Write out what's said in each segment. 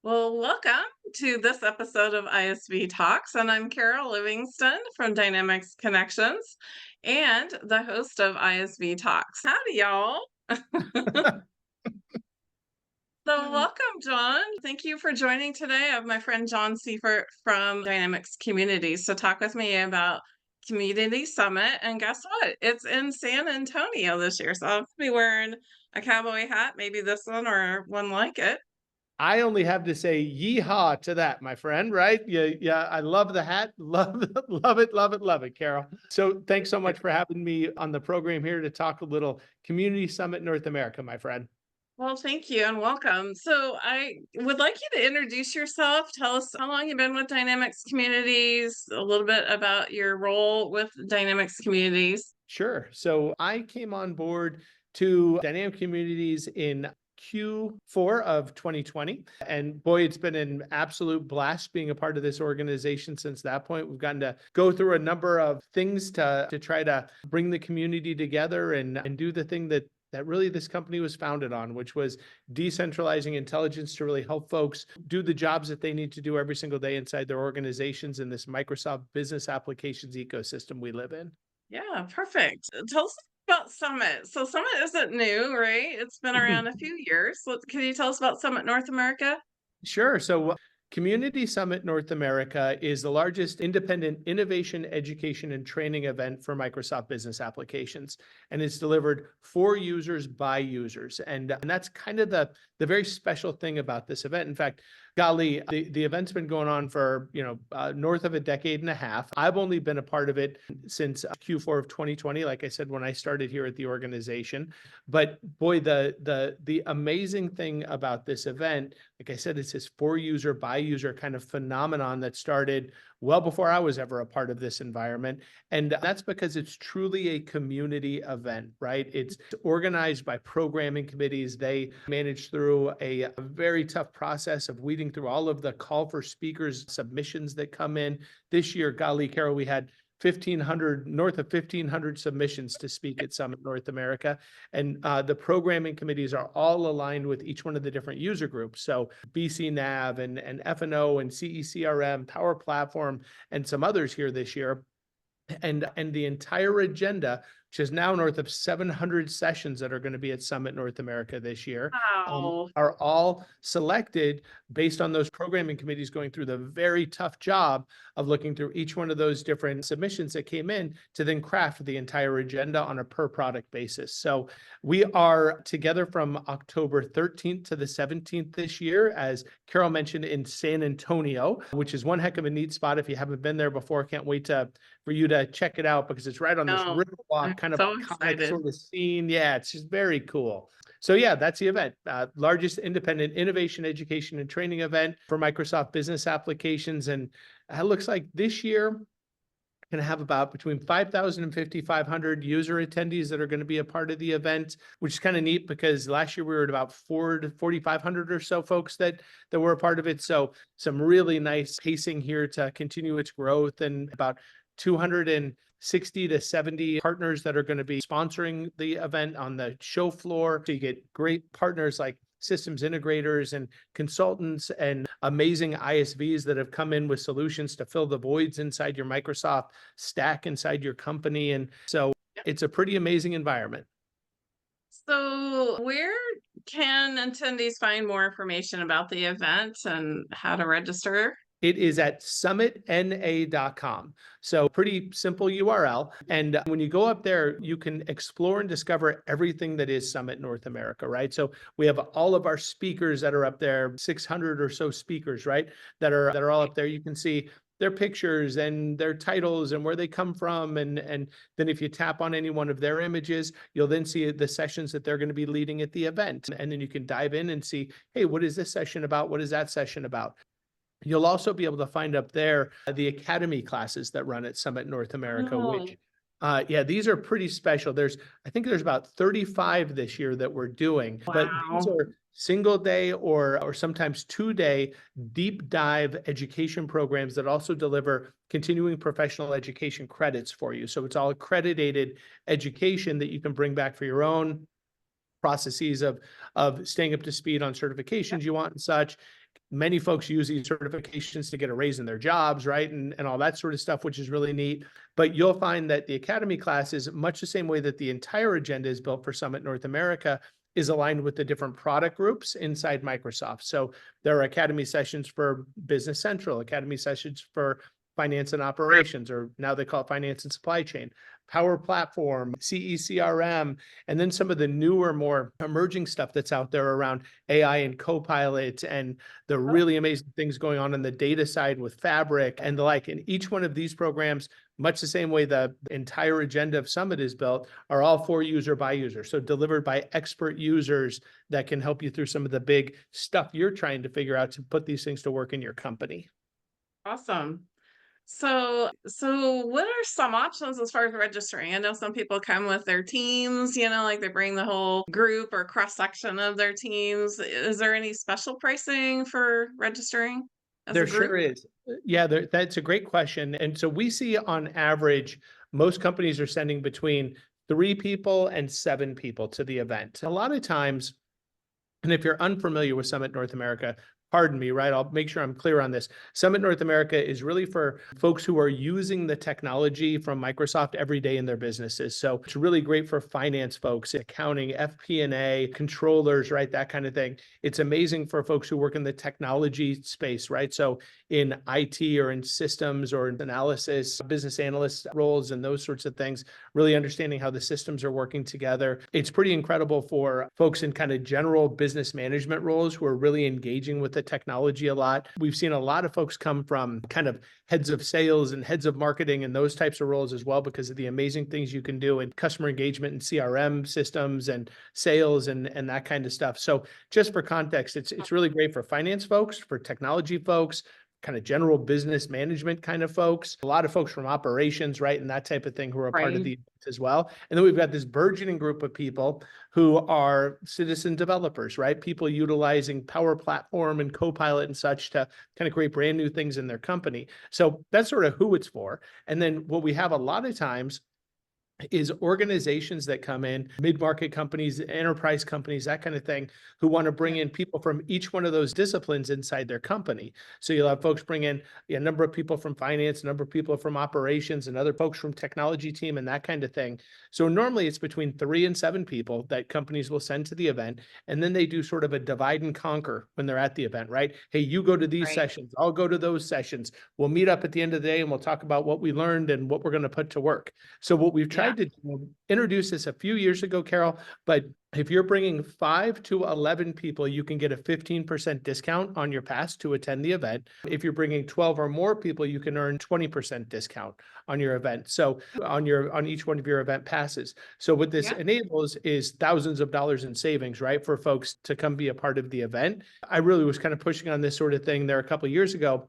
Well, welcome to this episode of ISV Talks, and I'm Carol Livingston from Dynamics Connections and the host of ISV Talks. Howdy, y'all. So, welcome, John. Thank you for joining today. I have my friend John Siefert from Dynamics Communities to talk with me about Community Summit. And guess what? It's in San Antonio this year. So, I'll be wearing a cowboy hat, maybe this one or one like it. I only have to say yeehaw to that, my friend, right? Yeah, I love the hat. Love, love it, love it, love it, Carol. So thanks so much for having me on the program here to talk a little Community Summit North America, my friend. Well, thank you and welcome. So I would like you to introduce yourself. Tell us how long you've been with Dynamics Communities, a little bit about your role with Dynamics Communities. Sure. So I came on board to Dynamic Communities in Q4 of 2020. And boy, it's been an absolute blast being a part of this organization since that point. We've gotten to go through a number of things to try to bring the community together and do the thing that really this company was founded on, which was decentralizing intelligence to really help folks do the jobs that they need to do every single day inside their organizations in this Microsoft business applications ecosystem we live in. Yeah, perfect. Tell us about Summit. So Summit isn't new, right? It's been around a few years. Can you tell us about Summit North America? Sure. So, Community Summit North America is the largest independent innovation, education, and training event for Microsoft business applications. And it's delivered for users by users. And that's kind of the very special thing about this event. In fact, golly, the event's been going on for, north of a decade and a half. I've only been a part of it since Q4 of 2020, like I said, when I started here at the organization. But boy, the amazing thing about this event, like I said, it's this for user by user kind of phenomenon that started well before I was ever a part of this environment. And that's because it's truly a community event, right? It's organized by programming committees. They manage through a very tough process of weeding through all of the call for speakers submissions that come in. This year, golly, Carol, we had north of 1,500 submissions to speak at Summit North America. And the programming committees are all aligned with each one of the different user groups. So BCNav and F&O and CECRM, Power Platform, and some others here this year. And the entire agenda, which is now north of 700 sessions that are going to be at Summit North America this year, Wow. are all selected based on those programming committees going through the very tough job of looking through each one of those different submissions that came in to then craft the entire agenda on a per product basis. So we are together from October 13th to the 17th this year, as Carol mentioned, in San Antonio, which is one heck of a neat spot. If you haven't been there before, can't wait for you to check it out because it's right on this No, I'm riverwalk kind of so iconic excited. sort of scene. Yeah, it's just very cool. So yeah, that's the event. Largest independent innovation, education, and training event for Microsoft business applications. And it looks like this year going to have about between 5,000 and 5,500 user attendees that are going to be a part of the event, which is kind of neat because last year we were at about 4,500 or so folks that were a part of it. So some really nice pacing here to continue its growth, and about 260 to 70 partners that are going to be sponsoring the event on the show floor. So you get great partners like systems integrators and consultants and amazing ISVs that have come in with solutions to fill the voids inside your Microsoft stack inside your company. And so it's a pretty amazing environment. So, where can attendees find more information about the event and how to register? It is at summitna.com. So pretty simple URL. And when you go up there, you can explore and discover everything that is Summit North America, right? So we have all of our speakers that are up there, 600 or so speakers, right? That are all up there. You can see their pictures and their titles and where they come from. And then if you tap on any one of their images, you'll then see the sessions that they're going to be leading at the event. And then you can dive in and see, hey, what is this session about? What is that session about? You'll also be able to find up there the academy classes that run at Summit North America, Oh, which, these are pretty special. I think there's about 35 this year that we're doing, but these wow. are single day or sometimes 2-day deep dive education programs that also deliver continuing professional education credits for you. So it's all accredited education that you can bring back for your own processes of staying up to speed on certifications you want and such. Many folks use these certifications to get a raise in their jobs, right? And all that sort of stuff, which is really neat. But you'll find that the Academy classes, much the same way that the entire agenda is built for Summit North America, is aligned with the different product groups inside Microsoft. So there are Academy sessions for Business Central, Academy sessions for finance and operations, or now they call it finance and supply chain, Power Platform, CECRM, and then some of the newer, more emerging stuff that's out there around AI and Copilot and the really amazing things going on the data side with Fabric and the like. And each one of these programs, much the same way the entire agenda of Summit is built, are all for user by user. So delivered by expert users that can help you through some of the big stuff you're trying to figure out to put these things to work in your company. Awesome. So what are some options as far as registering? I know some people come with their teams, like they bring the whole group or cross section of their teams. Is there any special pricing for registering as a There group? sure is. Yeah, that's a great question. And so we see on average, most companies are sending between 3 people and 7 people to the event. A lot of times, and if you're unfamiliar with Summit North America, pardon me, right? I'll make sure I'm clear on this. Summit North America is really for folks who are using the technology from Microsoft every day in their businesses. So it's really great for finance folks, accounting, FP&A, controllers, right? That kind of thing. It's amazing for folks who work in the technology space, right? So in IT or in systems or in analysis, business analyst roles and those sorts of things, really understanding how the systems are working together. It's pretty incredible for folks in kind of general business management roles who are really engaging with the technology a lot. We've seen a lot of folks come from kind of heads of sales and heads of marketing and those types of roles as well, because of the amazing things you can do in customer engagement and CRM systems and sales and that kind of stuff. So just for context, it's really great for finance folks, for technology folks, kind of general business management kind of folks, a lot of folks from operations, right? And that type of thing who are a part of Right. the event as well. And then we've got this burgeoning group of people who are citizen developers, right? People utilizing Power Platform and Copilot and such to kind of create brand new things in their company. So that's sort of who it's for. And then what we have a lot of times is organizations that come in, mid-market companies, enterprise companies, that kind of thing, who want to bring Yeah. in people from each one of those disciplines inside their company. So you'll have folks bring in a number of people from finance, a number of people from operations, and other folks from technology team and that kind of thing. So normally it's between 3 and 7 people that companies will send to the event. And then they do sort of a divide and conquer when they're at the event, right? Hey, you go to these Right. sessions, I'll go to those sessions. We'll meet up at the end of the day and we'll talk about what we learned and what we're going to put to work. So what we've Yeah. tried to introduce this a few years ago, Carol, but if you're bringing 5 to 11 people, you can get a 15% discount on your pass to attend the event. If you're bringing 12 or more people, you can earn 20% discount on your event. So on each one of your event passes. So what this Yeah. enables is thousands of dollars in savings, right, for folks to come be a part of the event. I really was kind of pushing on this sort of thing there a couple of years ago,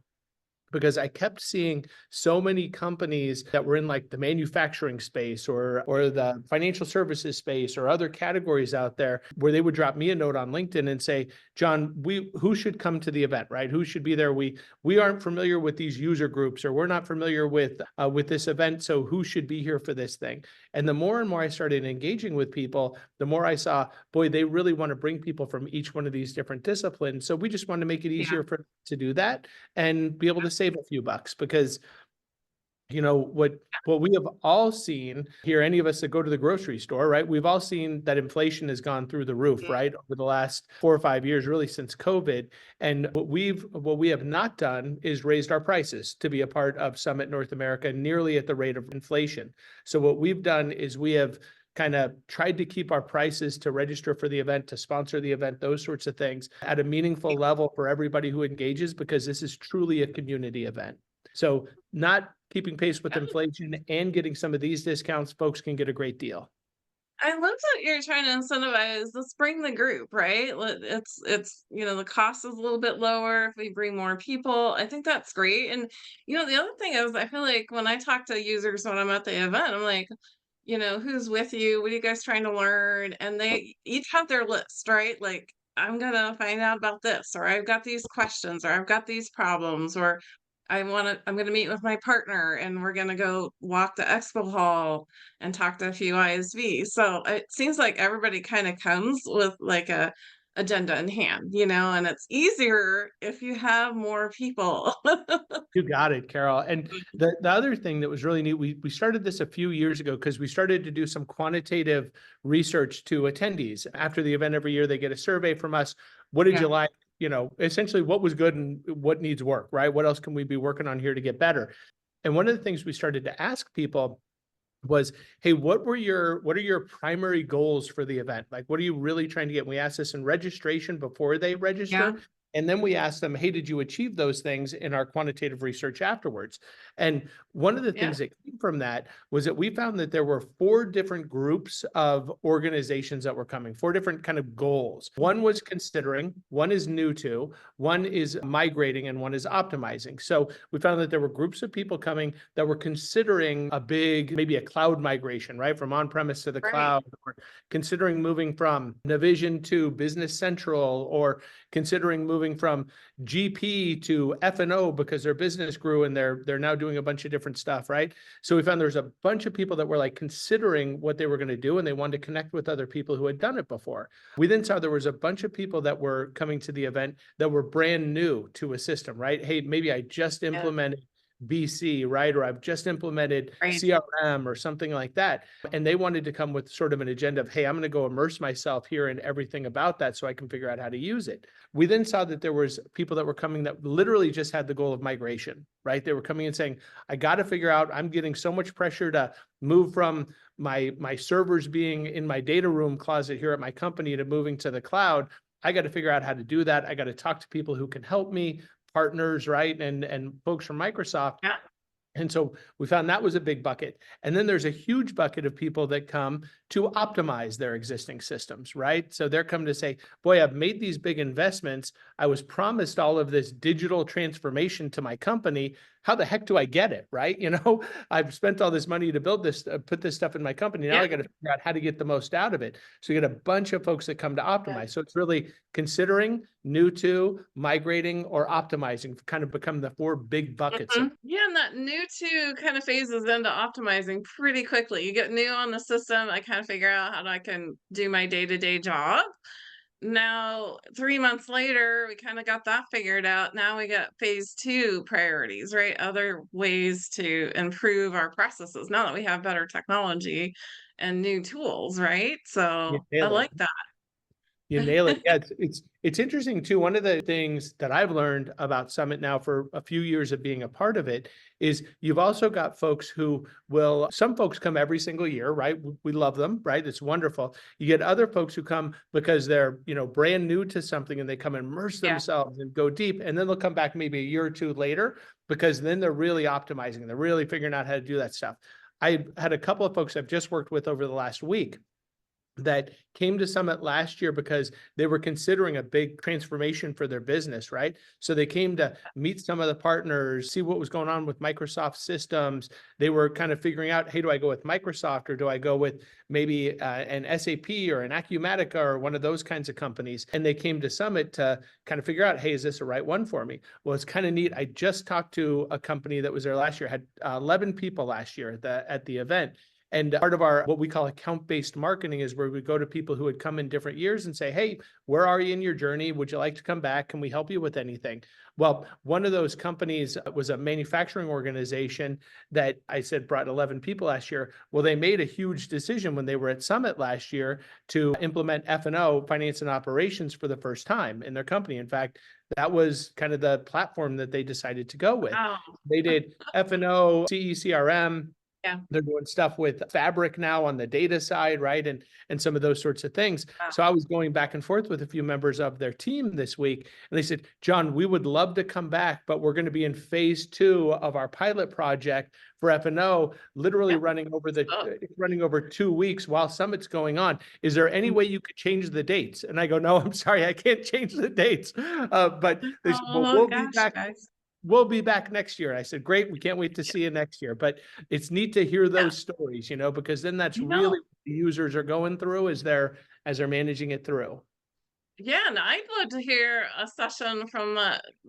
because I kept seeing so many companies that were in like the manufacturing space or the financial services space or other categories out there where they would drop me a note on LinkedIn and say, John, who should come to the event, right? Who should be there? We aren't familiar with these user groups, or we're not familiar with this event, so who should be here for this thing? And the more and more I started engaging with people, the more I saw, boy, they really want to bring people from each one of these different disciplines. So we just want to make it Yeah. easier for to do that and be able to save a few bucks, because what we have all seen here, any of us that go to the grocery store, right? We've all seen that inflation has gone through the roof, Mm. right? Over the last 4 or 5 years, really since COVID. And what we have not done is raised our prices to be a part of Summit North America nearly at the rate of inflation. So what we've done is we have kind of tried to keep our prices to register for the event, to sponsor the event, those sorts of things at a meaningful level for everybody who engages, because this is truly a community event. So not keeping pace with inflation and getting some of these discounts, folks can get a great deal. I love that you're trying to incentivize, let's bring the group, right? It's the cost is a little bit lower if we bring more people. I think that's great. And the other thing is, I feel like when I talk to users when I'm at the event, I'm like, who's with you? What are you guys trying to learn? And they each have their list, right? Like, I'm gonna find out about this, or I've got these questions, or I've got these problems, or I'm gonna meet with my partner and we're gonna go walk the expo hall and talk to a few ISV. So it seems like everybody kind of comes with like a agenda in hand, and it's easier if you have more people. You got it, Carol. And the other thing that was really neat, we started this a few years ago because we started to do some quantitative research to attendees. After the event every year, they get a survey from us. What did you Yeah, like? Essentially what was good and what needs work, right? What else can we be working on here to get better? And one of the things we started to ask people was, hey, what are your primary goals for the event? Like, what are you really trying to get? And we asked this in registration before they yeah, register. And then we asked them, hey, did you achieve those things in our quantitative research afterwards? And one of the yeah, things that came from that was that we found that there were 4 different groups of organizations that were coming, 4 different kind of goals. One was considering, one is new to, one is migrating, and one is optimizing. So we found that there were groups of people coming that were considering maybe a cloud migration, right? From on-premise to the right. cloud, or considering moving from Navision to Business Central, or considering moving from GP to F&O because their business grew and they're now doing a bunch of different stuff, right? So we found there's a bunch of people that were like considering what they were going to do, and they wanted to connect with other people who had done it before. We then saw there was a bunch of people that were coming to the event that were brand new to a system, right? Hey, maybe I just Yeah, implemented BC, right? Or I've just implemented right. CRM or something like that. And they wanted to come with sort of an agenda of, hey, I'm going to go immerse myself here in everything about that so I can figure out how to use it. We then saw that there was people that were coming that literally just had the goal of migration, right? They were coming and saying, I got to figure out, I'm getting so much pressure to move from my servers being in my data room closet here at my company to moving to the cloud. I got to figure out how to do that. I got to talk to people who can help me, partners, right? And folks from Microsoft. Yeah. And so we found that was a big bucket. And then there's a huge bucket of people that come to optimize their existing systems, right? So they're coming to say, boy, I've made these big investments. I was promised all of this digital transformation to my company. How the heck do I get it, right? I've spent all this money to build this, put this stuff in my company. Now Yeah. I got to figure out how to get the most out of it. So you get a bunch of folks that come to Yeah. optimize. So it's really considering, new to, migrating, or optimizing, kind of become the 4 big buckets of. Yeah, and that new to kind of phases into optimizing pretty quickly. You get new on the system, I kind of figure out how I can do my day-to-day job. Now, 3 months later, we kind of got that figured out. Now we got phase two priorities, right? Other ways to improve our processes now that we have better technology and new tools, right? You So I nail it. like that. You nail it. Yeah, it's interesting too. One of the things that I've learned about Summit now for a few years of being a part of it is you've also got folks some folks come every single year, right? We love them, right? It's wonderful. You get other folks who come because they're, brand new to something and they come immerse Yeah. themselves and go deep, and then they'll come back maybe a year or two later because then they're really optimizing. They're really figuring out how to do that stuff. I had a couple of folks I've just worked with over the last week that came to Summit last year because they were considering a big transformation for their business, right? So they came to meet some of the partners, see what was going on with Microsoft systems. They were kind of figuring out, hey, do I go with Microsoft or do I go with maybe an SAP or an Acumatica or one of those kinds of companies? And they came to Summit to kind of figure out, hey, is this the right one for me? Well, it's kind of neat. I just talked to a company that was there last year, had 11 people last year at the event. And part of our what we call account-based marketing is where we go to people who had come in different years and say, hey, where are you in your journey? Would you like to come back? Can we help you with anything? Well, one of those companies was a manufacturing organization that I said brought 11 people last year. Well, they made a huge decision when they were at Summit last year to implement F&O, finance and operations, for the first time in their company. In fact, that was kind of the platform that they decided to go with. Oh, They did F&O, CECRM. yeah. They're doing stuff with Fabric now on the data side, right? And some of those sorts of things. Wow. So I was going back and forth with a few members of their team this week, and they said, John, we would love to come back, but we're going to be in phase 2 of our pilot project for F&O, literally Yeah. running over 2 weeks while Summit's going on. Is there any way you could change the dates? And I go, no, I'm sorry, I can't change the dates. But they said, well, Oh gosh, guys. we'll be back next year. I said, great. We can't wait to see you next year. But it's neat to hear Yeah. those stories, because then that's You really know, what the users are going through as they're managing it through. Yeah, and I'd love to hear a session from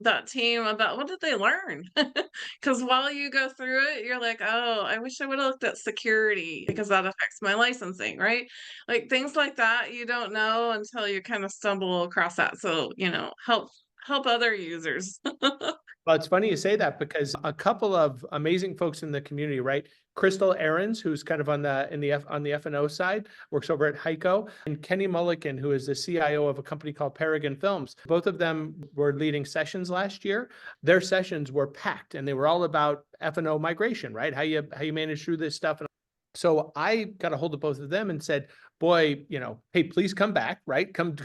that team about what did they learn? Because while you go through it, you're like, oh, I wish I would have looked at security because that affects my licensing, right? Like things like that, you don't know until you kind of stumble across that. So, help other users. Well, it's funny you say that because a couple of amazing folks in the community, right? Crystal Ahrens, who's kind of on the F&O side, works over at Heiko, and Kenny Mulligan, who is the CIO of a company called Paragon Films. Both of them were leading sessions last year. Their sessions were packed, and they were all about F&O migration, right? How you manage through this stuff. So I got a hold of both of them and said, boy, hey, please come back, right? Come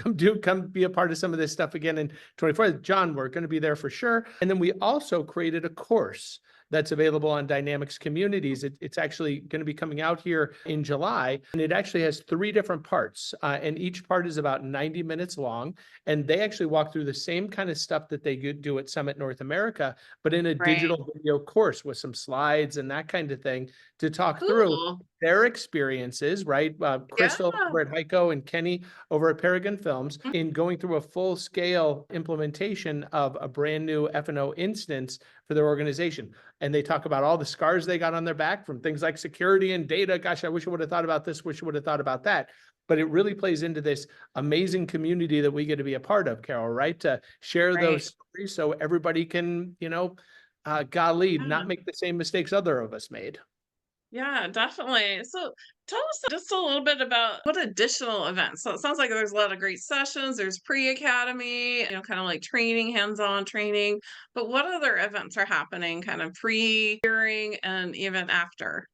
be a part of some of this stuff again in 24. John, we're going to be there for sure. And then we also created a course that's available on Dynamics Communities. It's actually going to be coming out here in July, and it actually has 3 different parts, and each part is about 90 minutes long. And they actually walk through the same kind of stuff that they do at Summit North America, but in a Right. digital video course with some slides and that kind of thing to talk through Cool. their experiences, right? Yeah. Crystal over at Heiko and Kenny over at Paragon Films Mm. in going through a full scale implementation of a brand new F&O instance for their organization. And they talk about all the scars they got on their back from things like security and data. Gosh, I wish I would have thought about this, wish I would have thought about that. But it really plays into this amazing community that we get to be a part of, Carol, right? To share Right. those stories so everybody can, golly, Yeah. not make the same mistakes other of us made. Yeah, definitely. So tell us just a little bit about what additional events. So it sounds like there's a lot of great sessions. There's pre-academy, kind of like training, hands-on training. But what other events are happening kind of pre, during, and even after?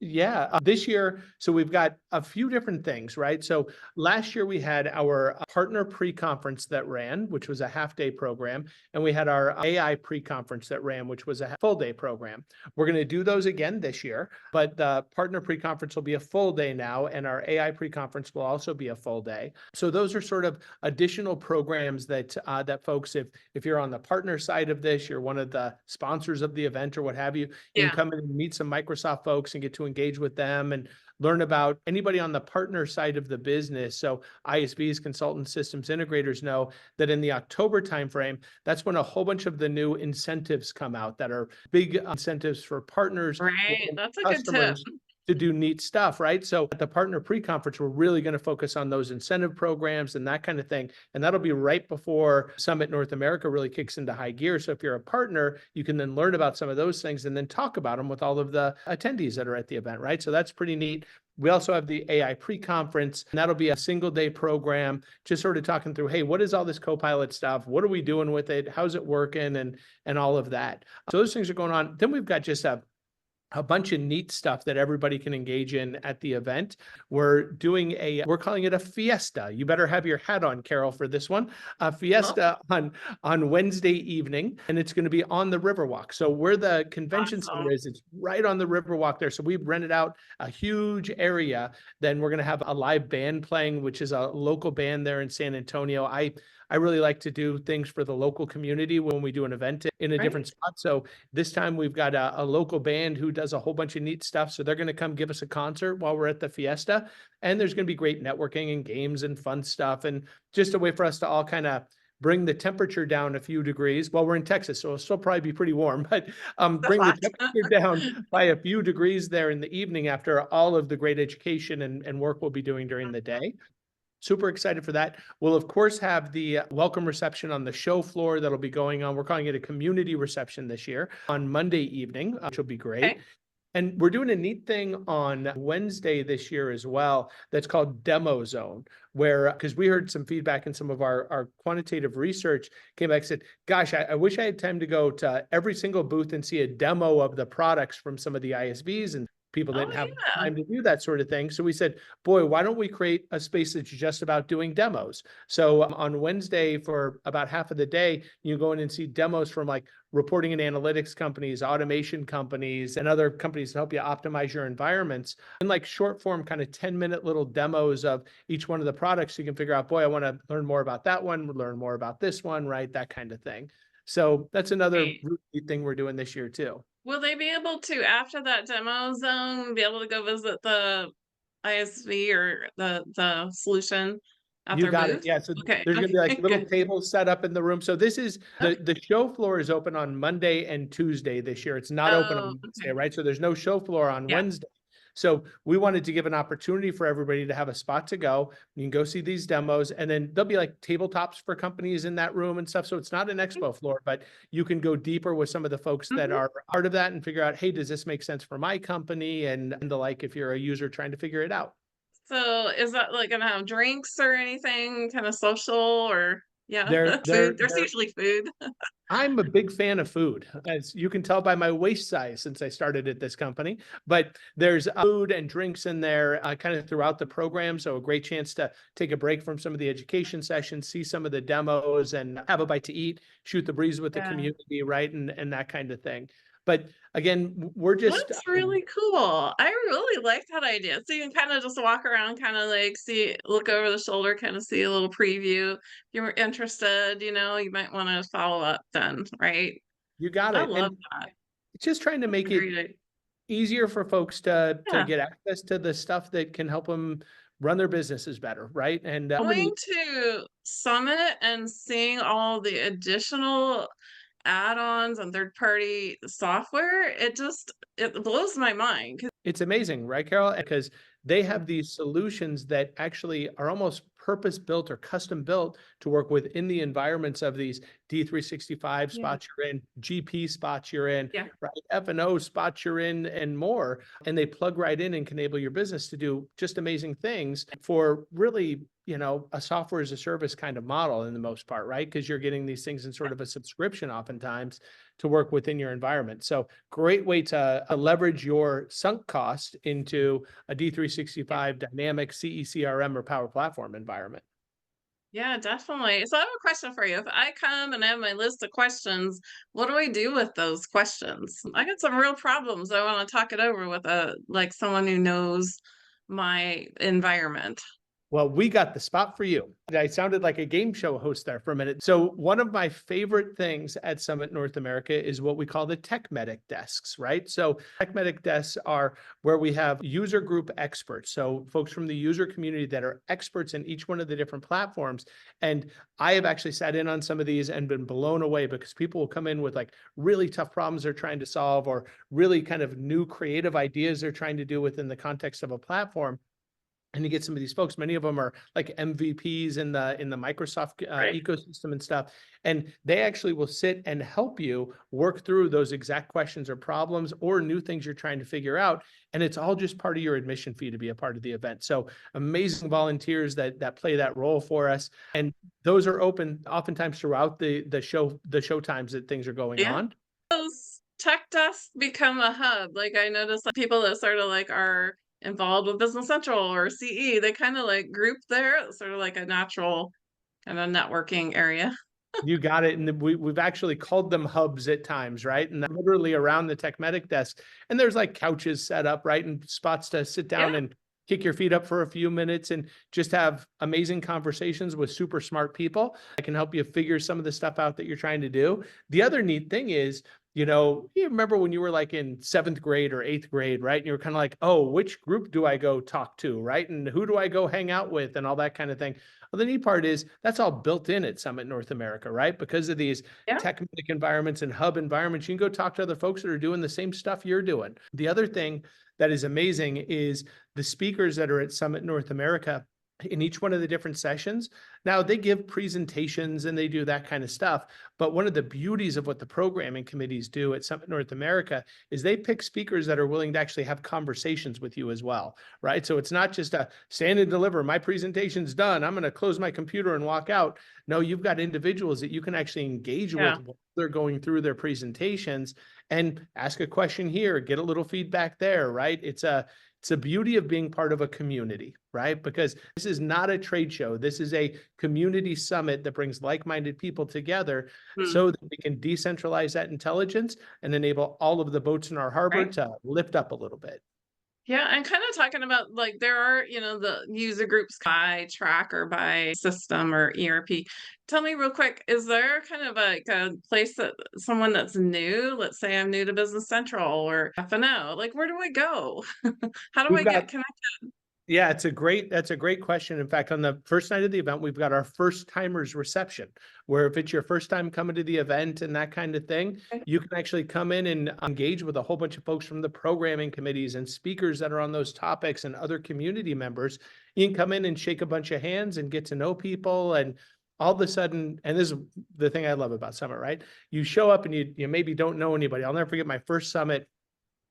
Yeah, this year, so we've got a few different things, right? So last year we had our partner pre-conference that ran, which was a half-day program, and we had our AI pre-conference that ran, which was a full-day program. We're going to do those again this year, but the partner pre-conference will be a full day now, and our AI pre-conference will also be a full day. So those are sort of additional programs that folks, if you're on the partner side of this, you're one of the sponsors of the event or what have you, you can Yeah. come in and meet some Microsoft folks and get to engage with them and learn about anybody on the partner side of the business. So ISVs, consultants, systems integrators know that in the October timeframe, that's when a whole bunch of the new incentives come out that are big incentives for partners Right. and That's a good tip. customers to do neat stuff, right? So at the partner pre-conference, we're really going to focus on those incentive programs and that kind of thing. And that'll be right before Summit North America really kicks into high gear. So if you're a partner, you can then learn about some of those things and then talk about them with all of the attendees that are at the event, right? So that's pretty neat. We also have the AI pre-conference, and that'll be a single day program, just sort of talking through, hey, what is all this Copilot stuff? What are we doing with it? How's it working? And all of that. So those things are going on. Then we've got just a bunch of neat stuff that everybody can engage in at the event. We're calling it a fiesta. You better have your hat on, Carol, for this one. A Well, fiesta on Wednesday evening, and it's going to be on the Riverwalk. So where the convention center awesome. is, it's right on the Riverwalk there. So we've rented out a huge area. Then we're going to have a live band playing, which is a local band there in San Antonio. I really like to do things for the local community when we do an event in a different Right. spot. So this time we've got a local band who does a whole bunch of neat stuff. So they're going to come give us a concert while we're at the fiesta. And there's going to be great networking and games and fun stuff. And just a way for us to all kind of bring the temperature down a few degrees. Well, we're in Texas, so it'll still probably be pretty warm, but That's bring the hot. temperature down by a few degrees there in the evening after all of the great education and work we'll be doing during the day. Super excited for that. We'll, of course, have the welcome reception on the show floor that'll be going on. We're calling it a community reception this year on Monday evening, which will be great. Okay. And we're doing a neat thing on Wednesday this year as well that's called Demo Zone, where, because we heard some feedback and some of our quantitative research came back and said, gosh, I wish I had time to go to every single booth and see a demo of the products from some of the ISVs, and people Oh, didn't have yeah. time to do that sort of thing. So we said, boy, why don't we create a space that's just about doing demos? So on Wednesday for about half of the day, you go in and see demos from like reporting and analytics companies, automation companies, and other companies to help you optimize your environments. And like short form, kind of 10-minute little demos of each one of the products. So you can figure out, boy, I want to learn more about that one, learn more about this one, right? That kind of thing. So that's another Great. really neat thing we're doing this year too. Will they be able to, after that demo zone, be able to go visit the ISV or the solution? at You their got it. booth? Yeah. So Okay, there's gonna be like okay, little good. tables set up in the room. So this is Okay. the show floor is open on Monday and Tuesday this year. It's not open Oh, on Wednesday, okay. right? So there's no show floor on Yeah. Wednesday. So we wanted to give an opportunity for everybody to have a spot to go. You can go see these demos, and then there'll be like tabletops for companies in that room and stuff. So it's not an expo floor, but you can go deeper with some of the folks that Mhm. are part of that and figure out, hey, does this make sense for my company? And the like, if you're a user trying to figure it out. So is that like gonna have drinks or anything kind of social or yeah, They're they're food? There's they're usually food. I'm a big fan of food, as you can tell by my waist size since I started at this company. But there's food and drinks in there kind of throughout the program. So a great chance to take a break from some of the education sessions, see some of the demos, and have a bite to eat, shoot the breeze with the Yeah. community, right? And that kind of thing. But again, we're just That's really cool. I really like that idea. So you can kind of just walk around, kind of like see, look over the shoulder, kind of see a little preview. If you're interested, you might want to follow up then, right? you got I it. love And that. it's just trying to That's make a it great idea. easier for folks to Yeah. get access to the stuff that can help them run their businesses better, right? And so Going many. to Summit and seeing all the additional add-ons and third-party software, it blows my mind. 'Cause It's amazing, right, Carol? Because they yeah, have these solutions that actually are almost purpose built or custom built to work within the environments of these D365 yeah, spots you're in, GP spots you're in, yeah, right? F&O spots you're in, and more. And they plug right in and can enable your business to do just amazing things for really, a software as a service kind of model in the most part, right? Because you're getting these things in sort of a subscription oftentimes to work within your environment. So great way to leverage your sunk cost into a yeah. D365 dynamic CECRM or Power Platform environment. Yeah, definitely. So I have a question for you. If I come and I have my list of questions, what do I do with those questions? I got some real problems. I want to talk it over with someone who knows my environment. Well, we got the spot for you. I sounded like a game show host there for a minute. So, one of my favorite things at Summit North America is what we call the Tech Medic desks, right? So, Tech Medic desks are where we have user group experts. So, folks from the user community that are experts in each one of the different platforms. And I have actually sat in on some of these and been blown away because people will come in with like really tough problems they're trying to solve or really kind of new creative ideas they're trying to do within the context of a platform. And you get some of these folks, many of them are like MVPs in the Microsoft Right. ecosystem and stuff, and they actually will sit and help you work through those exact questions or problems or new things you're trying to figure out. And it's all just part of your admission fee to be a part of the event. So amazing volunteers that play that role for us, and those are open oftentimes throughout the show times that things are going Yeah. on. Those tech desks become a hub. Like I noticed like people that sort of like are involved with Business Central or CE, they kind of like group there. It's sort of like a natural kind of networking area. You got it. And we've actually called them hubs at times, right? And they're literally around the Tech Medic desk. And there's like couches set up, right? And spots to sit down Yeah. and kick your feet up for a few minutes and just have amazing conversations with super smart people that can help you figure some of the stuff out that you're trying to do. The other neat thing is, you remember when you were like in seventh grade or eighth grade, right? And you were kind of like, oh, which group do I go talk to, right? And who do I go hang out with and all that kind of thing. Well, the neat part is that's all built in at Summit North America, right? Because of these Yeah. tech environments and hub environments, you can go talk to other folks that are doing the same stuff you're doing. The other thing that is amazing is the speakers that are at Summit North America in each one of the different sessions. Now they give presentations and they do that kind of stuff. But one of the beauties of what the programming committees do at Summit North America is they pick speakers that are willing to actually have conversations with you as well, right? So it's not just a stand and deliver, my presentation's done, I'm going to close my computer and walk out. No, you've got individuals that you can actually engage Yeah. with while they're going through their presentations and ask a question here, get a little feedback there, right? It's a beauty of being part of a community, right? Because this is not a trade show. This is a community summit that brings like-minded people together Mm. so that we can decentralize that intelligence and enable all of the boats in our harbor Right. to lift up a little bit. Yeah, and kind of talking about like there are, the user groups by track or by system or ERP. Tell me real quick, is there kind of like a place that someone that's new, let's say I'm new to Business Central or F&O, like where do I go? How do We've I get got connected? Yeah, that's a great question. In fact, on the first night of the event, we've got our first timers reception, where if it's your first time coming to the event and that kind of thing, you can actually come in and engage with a whole bunch of folks from the programming committees and speakers that are on those topics and other community members. You can come in and shake a bunch of hands and get to know people. And all of a sudden, and this is the thing I love about Summit, right? You show up and you maybe don't know anybody. I'll never forget my first Summit.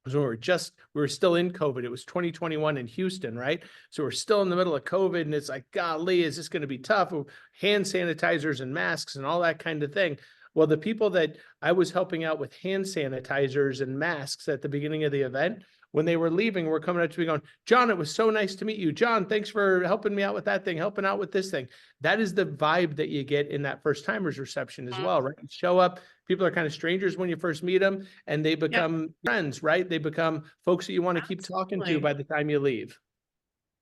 So we were still in COVID. It was 2021 in Houston, right? So we're still in the middle of COVID, and it's like, golly, is this going to be tough? Hand sanitizers and masks and all that kind of thing. Well, the people that I was helping out with hand sanitizers and masks at the beginning of the event, when they were leaving, were coming up to me going, John, it was so nice to meet you. John, thanks for helping me out with that thing, helping out with this thing. That is the vibe that you get in that first timers reception as well, right? You show up, people are kind of strangers when you first meet them, and they Yeah, become friends, right? They become folks that you want to keep talking to absolutely. by the time you leave.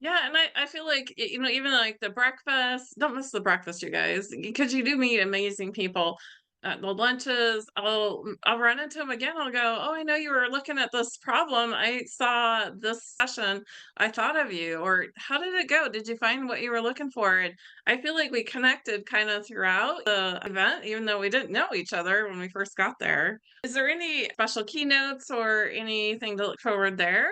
Yeah, and I feel like, even like the breakfast, don't miss the breakfast, you guys, because you do meet amazing people. The lunches, I'll run into them again. I'll go, oh, I know you were looking at this problem. I saw this session. I thought of you. Or how did it go? Did you find what you were looking for? And I feel like we connected kind of throughout the event, even though we didn't know each other when we first got there. Is there any special keynotes or anything to look forward there?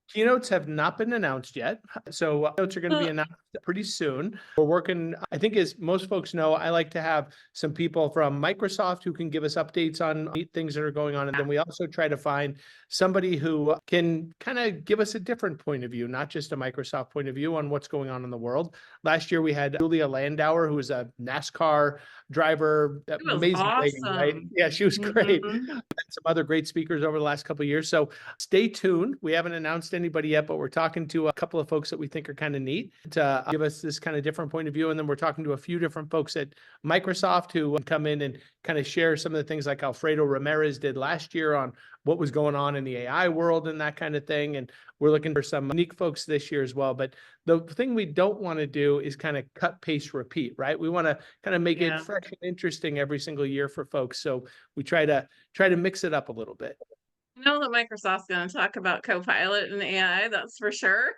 Keynotes have not been announced yet. So keynotes are going to be announced pretty soon. We're working, I think as most folks know, I like to have some people from Microsoft who can give us updates on neat things that are going on. And then we also try to find somebody who can kind of give us a different point of view, not just a Microsoft point of view on what's going on in the world. Last year we had Julia Landauer, who was a NASCAR driver, It was amazing lady, right? awesome. Yeah, she was great. Mhm. Some other great speakers over the last couple of years. So stay tuned. We haven't announced anybody yet, but we're talking to a couple of folks that we think are kind of neat to give us this kind of different point of view. And then we're talking to a few different folks at Microsoft who come in and kind of share some of the things like Alfredo Ramirez did last year on what was going on in the AI world and that kind of thing. And we're looking for some unique folks this year as well. But the thing we don't want to do is kind of cut, paste, repeat, right? We want to kind of make it Yeah. fresh and interesting every single year for folks. So we try to mix it up a little bit. I know that Microsoft's gonna talk about Copilot and AI, that's for sure.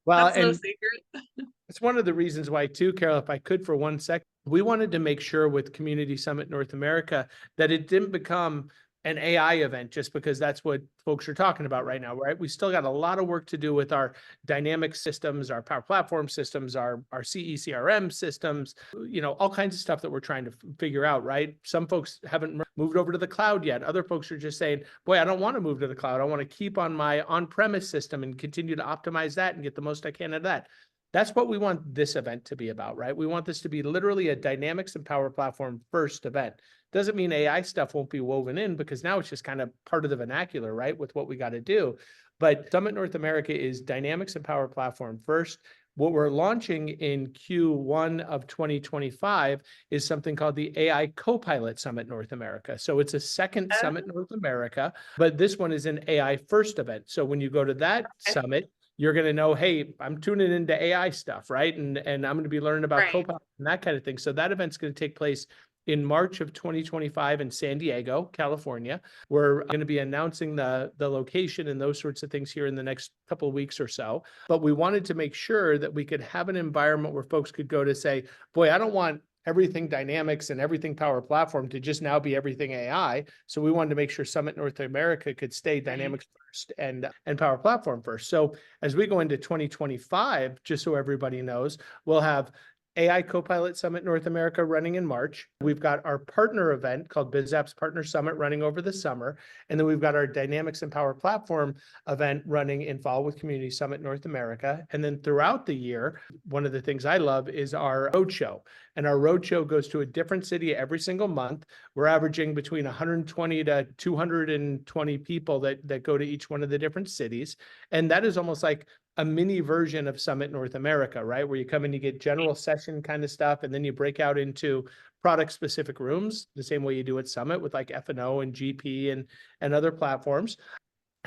Well, That's no and secret. it's one of the reasons why too, Carol, if I could for 1 sec, we wanted to make sure with Community Summit North America that it didn't become an AI event just because that's what folks are talking about right now, right? We still got a lot of work to do with our dynamic systems, our Power Platform systems, our CECRM systems, all kinds of stuff that we're trying to figure out, right? Some folks haven't moved over to the cloud yet. Other folks are just saying, boy, I don't want to move to the cloud. I want to keep on my on-premise system and continue to optimize that and get the most I can out of that. That's what we want this event to be about, right? We want this to be literally a Dynamics and Power Platform first event. Doesn't mean AI stuff won't be woven in because now it's just kind of part of the vernacular, right? With what we got to do. But Summit North America is Dynamics and Power Platform first. What we're launching in Q1 of 2025 is something called the AI Copilot Summit North America. So it's a second Summit North America, but this one is an AI first event. So when you go to that Okay, summit, you're going to know, hey, I'm tuning into AI stuff, right? And I'm going to be learning about right. Copilot and that kind of thing. So that event's going to take place in March of 2025 in San Diego, California. We're going to be announcing the location and those sorts of things here in the next couple of weeks or so. But we wanted to make sure that we could have an environment where folks could go to say, boy, I don't want everything Dynamics and everything Power Platform to just now be everything AI. So we wanted to make sure Summit North America could stay Right. Dynamics first and Power Platform first. So as we go into 2025, just so everybody knows, we'll have AI Copilot Summit North America running in March. We've got our partner event called BizApps Partner Summit running over the summer. And then we've got our Dynamics and Power Platform event running in fall with Community Summit North America. And then throughout the year, one of the things I love is our roadshow. And our roadshow goes to a different city every single month. We're averaging between 120 to 220 people that go to each one of the different cities. And that is almost like a mini version of Summit North America, right? Where you come and you get general session kind of stuff, and then you break out into product specific rooms, the same way you do at Summit with like F&O and GP and other platforms.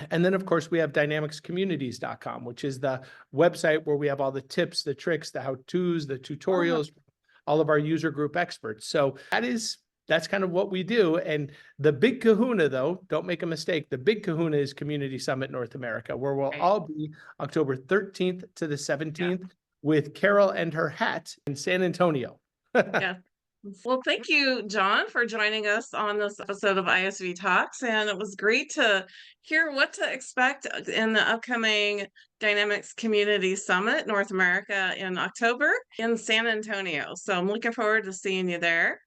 And then, of course, we have dynamicscommunities.com, which is the website where we have all the tips, the tricks, the how-tos, the tutorials, all of our user group experts. So that is that's kind of what we do. And the big kahuna, though, don't make a mistake. The big kahuna is Community Summit North America, where we'll Right. all be October 13th to the Yeah. 17th with Carol and her hat in San Antonio. Yeah. Well, thank you, John, for joining us on this episode of ISV Talks. And it was great to hear what to expect in the upcoming Dynamics Community Summit North America in October in San Antonio. So I'm looking forward to seeing you there.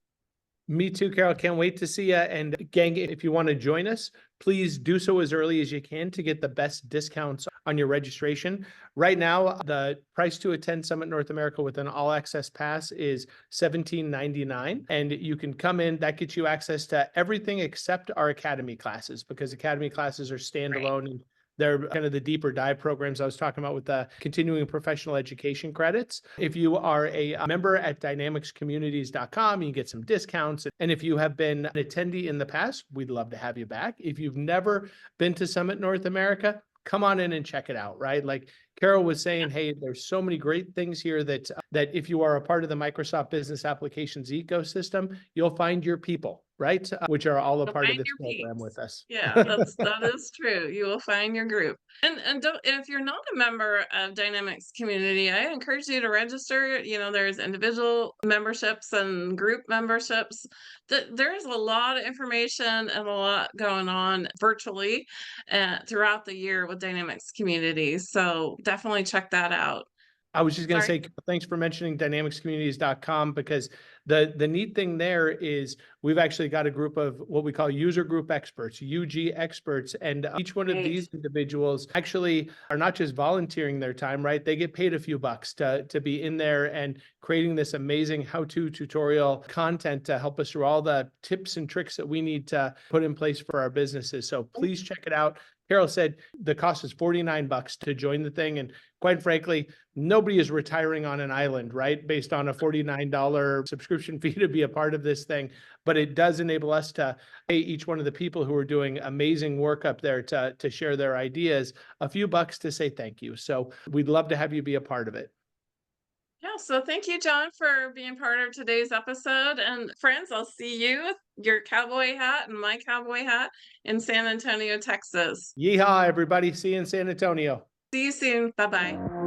Me too, Carol. Can't wait to see you. And gang, if you want to join us, please do so as early as you can to get the best discounts on your registration. Right now, the price to attend Summit North America with an all access pass is $17.99. And you can come in, that gets you access to everything except our academy classes, because academy classes are Right. standalone and they're kind of the deeper dive programs I was talking about with the continuing professional education credits. If you are a member at dynamicscommunities.com, you get some discounts. And if you have been an attendee in the past, we'd love to have you back. If you've never been to Summit North America, come on in and check it out, right? Like Carol was saying, hey, there's so many great things here that if you are a part of the Microsoft Business Applications ecosystem, you'll find your people, right? Which are all a You'll part of find this your program peeps. with us. Yeah, that is true. You will find your group. And don't, if you're not a member of Dynamics Community, I encourage you to register. You know, there's individual memberships and group memberships. There's a lot of information and a lot going on virtually throughout the year with Dynamics Community. So definitely check that out. I was just going to Sorry. say, thanks for mentioning dynamicscommunities.com, because the neat thing there is we've actually got a group of what we call user group experts, UG experts. And each one of Great. these individuals actually are not just volunteering their time, right? They get paid a few bucks to be in there and creating this amazing how-to tutorial content to help us through all the tips and tricks that we need to put in place for our businesses. So please check it out. Carol said the cost is $49 to join the thing. And quite frankly, nobody is retiring on an island, right? Based on a $49 subscription fee to be a part of this thing. But it does enable us to pay each one of the people who are doing amazing work up there to share their ideas a few bucks to say thank you. So we'd love to have you be a part of it. Yeah, so thank you, John, for being part of today's episode. And friends, I'll see you with your cowboy hat and my cowboy hat in San Antonio, Texas. Yeehaw, everybody. See you in San Antonio. See you soon. Bye bye.